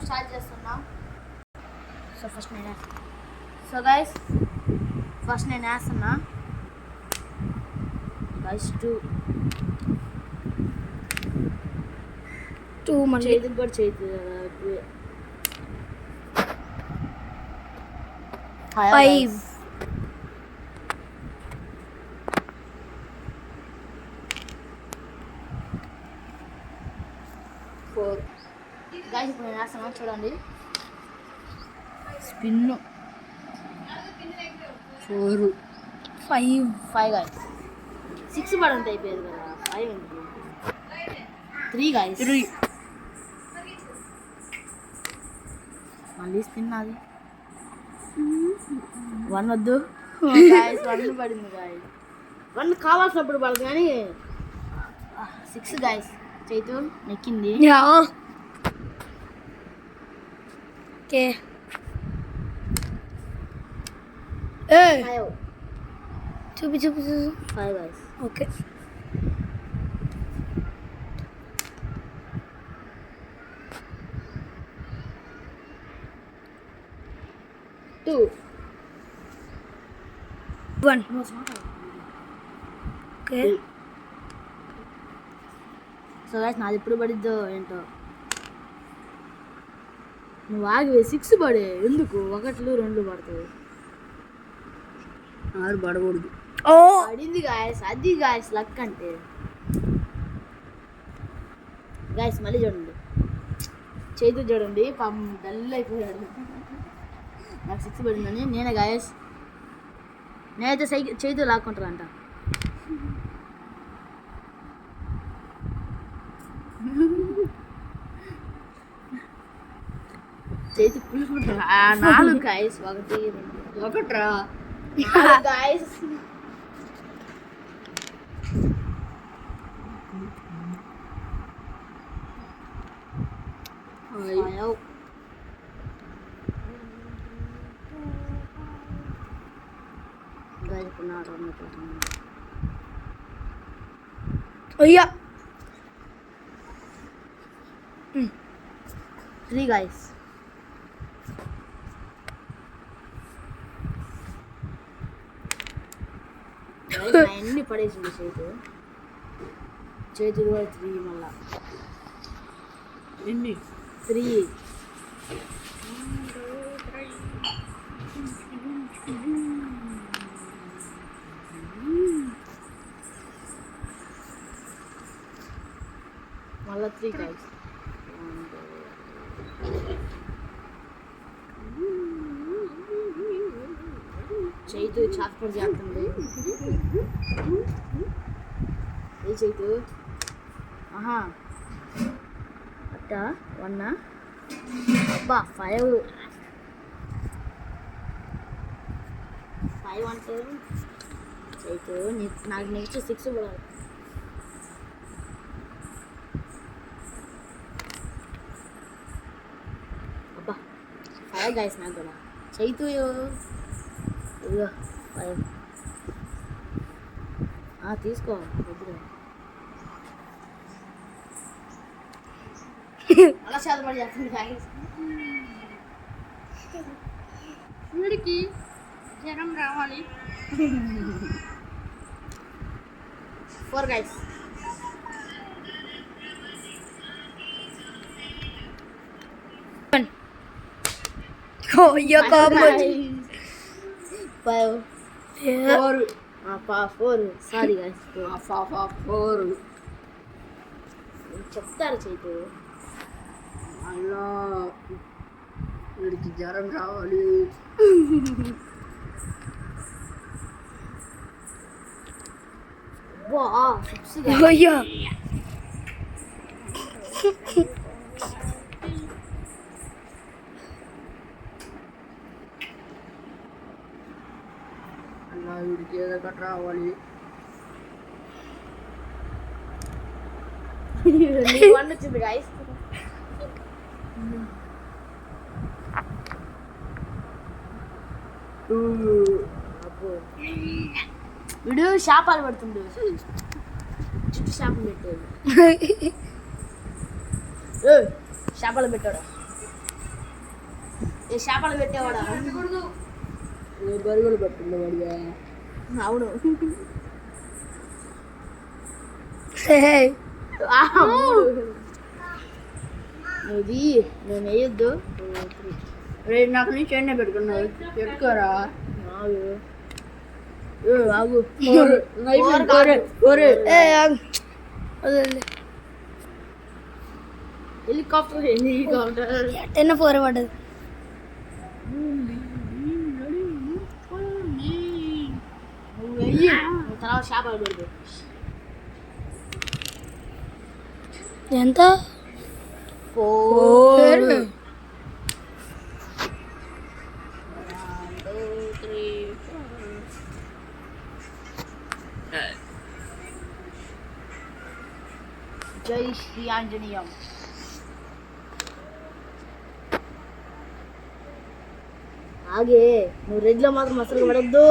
Start చేస్తున్నాం. So first నేను so guys first నేను వేస్తున్నా గైస్ 2 మళ్ళీ చేతికి కూడా చేతి 5 4 గైస్ ఇప్పుడు నేను వేస్తున్నా చూడండి స్పిన్ 4 5 గైస్ 6 పడంత అయిపోయేది కదా 5 ఉంది 3 గైస్ 3 మళ్ళీ స్పిన్ అది 1 వద్దు గైస్ 1 పడింది గైస్ 1 కావాల్సినప్పుడు పడదు కానీ 6 గైస్ చైతు నెక్కింది ఓకే చూపి 5 guys okay 2 1 okay so guys నాది ఎప్పుడు పడిద్దో ఏంటో నువ్వు ఆగి 6 పడే ఎందుకు 1 2 పడుతుంది 6 పడకూడదు పడింది గాయస్ అది గాయస్ లక్ అంటే గాయస్ మళ్ళీ చూడండి చేతు చూడండి పాపం డల్ అయిపోయాడు నాకు 6 పడిందని నేనే గాయస్ నేనైతే చేతు లాక్కుంటానంట చేతి పులుసుకుంటా 4 గాయస్ 1 2 1రా గాయస్ అయ్యా 3 guys అన్ని పడేసింది చేతులు కూడా 3 మళ్ళా ఎన్ని 3 మళ్ళా 3 guys చేతు చాక్పర్ చేస్తుంది ఏ చేతు ఆహా అట్ట 1 అబ్బా 5 అంటే చేతు నాకు నెక్స్ట్ 6 పడాలి అబ్బా 5 గైస్ నాకు కూడా చేతు ఇదిగో 5 తీసుకో అలా చదవబడి చేస్తుంది గాయస్ వీడికి జ్వరం రావాలి 4 గైస్ యో కాంబోజీ 5 4 సారీ గైస్ 4 చెప్తారు చేతు అలా వీడికి జ్వరం రావాలి అయ్యా అలా వీడికి ఏదో ఒకటి రావాలి 1 వచ్చింది గైస్ వీడు శాపాలు పడుతుండు చుట్టూ శాపలు పెట్టాడు శాపాలు పెట్టాడు ఏ చేపలు పెట్టేవాడా బరుగులు పట్టింది వాడిగా. అవును ఇది నేను వేయొద్దు. రేపు నాకు నుంచి ఎన్నే పెట్టుకున్నావు పెట్టుకోరా. ఆగు హెలికాప్టర్ 10-4 పడ్డది. తర్వాత చేపలు పెడదు. ఎంత? 4 జై శ్రీ ఆంజనేయం. ఆగే నువ్వు రెడ్లో మాత్రం అసలు పడద్దు.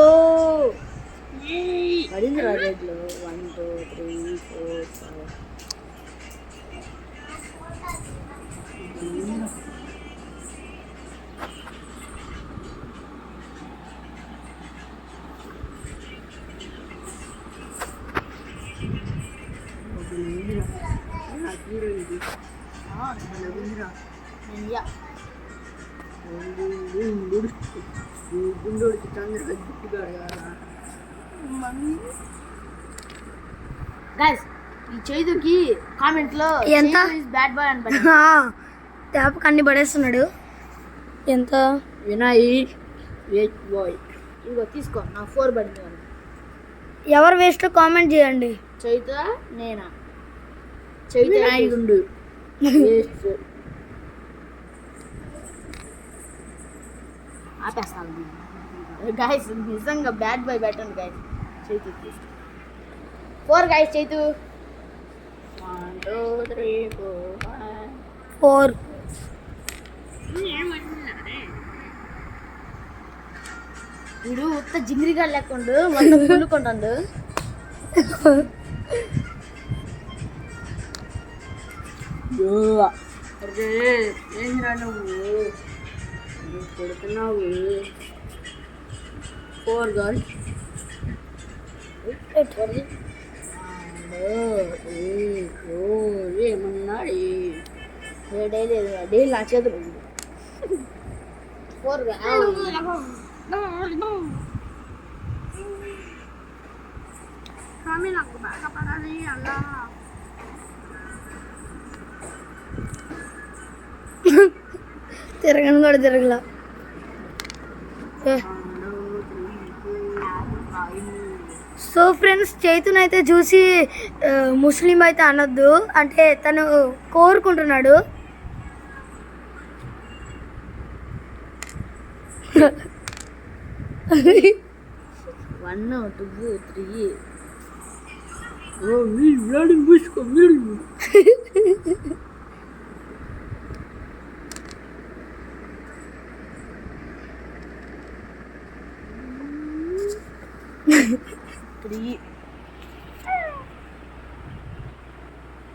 పడిందిరా రెడ్లో 1 2 3 4 5. గుండోడికి చంద్ర గుట్టుగాడు. గైస్ ఈ చైతుకి కామెంట్ లో ఎంత? బ్యాడ్ బాయ్ అని పడి తేపకు అన్ని పడేస్తున్నాడు. ఎంత? వినాయి వేట్ బాయ్. ఇదిగో తీసుకో నా 4 పడింది అని. ఎవరు వేస్ట్ కామెంట్ చేయండి. చైతా నేనా? చైతా వినాయి గుండు వేస్ట్. ఆపేస్తాను గైస్. నిజంగా బ్యాడ్ బాయ్ పెట్టండి గైస్. చైతు 4 గైస్. చైతు 1 2 3 4 4. వీడు ఉత్త జింగిరిగా లేకుండా మొత్తం కుళ్ళుకుంటాడు. అరే ఏంద్రా నువ్వు కొడుతున్నావు. 4 గర్ల్స్ ఏమన్నాడు డైలీ నా చేతులు 4 నాకు బాగా పడాలి అలా. తిరగను కూడా తిరగలా. సో ఫ్రెండ్స్, చైతున్ అయితే చూసి ముస్లిం అయితే అనొద్దు, అంటే తను కోరుకుంటున్నాడు. వన్ 2 3 మూసుకో వీళ్ళు.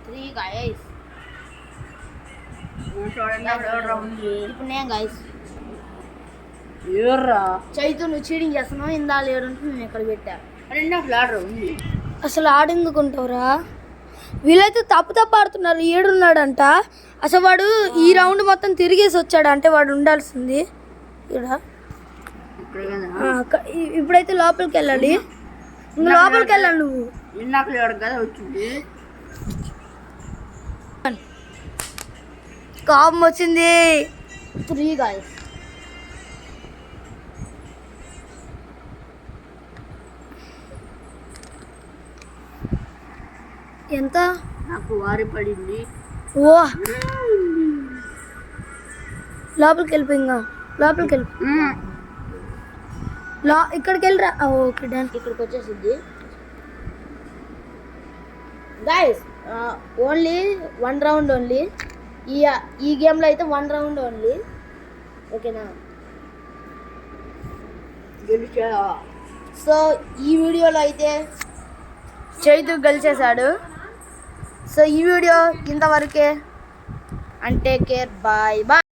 Three guys. ఇప్పుడు నేను గైస్ ఎవర్రా చైతు నువ్వు చీటింగ్ చేస్తున్నావు. ఇందా లేడంటే నేను ఇక్కడ పెట్టా. రెండో ఫ్లాట్ ఉంది. అసలు ఆడెందుకుంటావురా? వీళ్ళైతే తప్పు ఆడుతున్నారు. ఏడున్నాడంట. అసలు వాడు ఈ రౌండ్ మొత్తం తిరిగేసి వచ్చాడు, అంటే వాడు ఉండాల్సింది ఇక్కడ. ఇప్పుడైతే లోపలికి వెళ్ళాలి. లోపలికి వెళ్ళాలి నువ్వు. ఇందాక లేడు కదా వచ్చింది. కోపం వచ్చింది. 3 గైస్. ఎంత? నాకు వారి పడింది. ఓ లోపలికి వెళ్ళిపోయిందా? లోపలికి వెళ్ళి ఇక్కడికి వెళ్ళరా. Okay done. ఇక్కడికి వచ్చేసింది గైస్. Only 1 round only. ఈ గేమ్లో అయితే 1 రౌండ్ ఓన్లీ. ఓకేనా? గెలిచా. సో ఈ వీడియోలో అయితే చైతు గెలిచేశాడు. సో ఈ వీడియో ఇంతవరకే. And take care. Bye bye.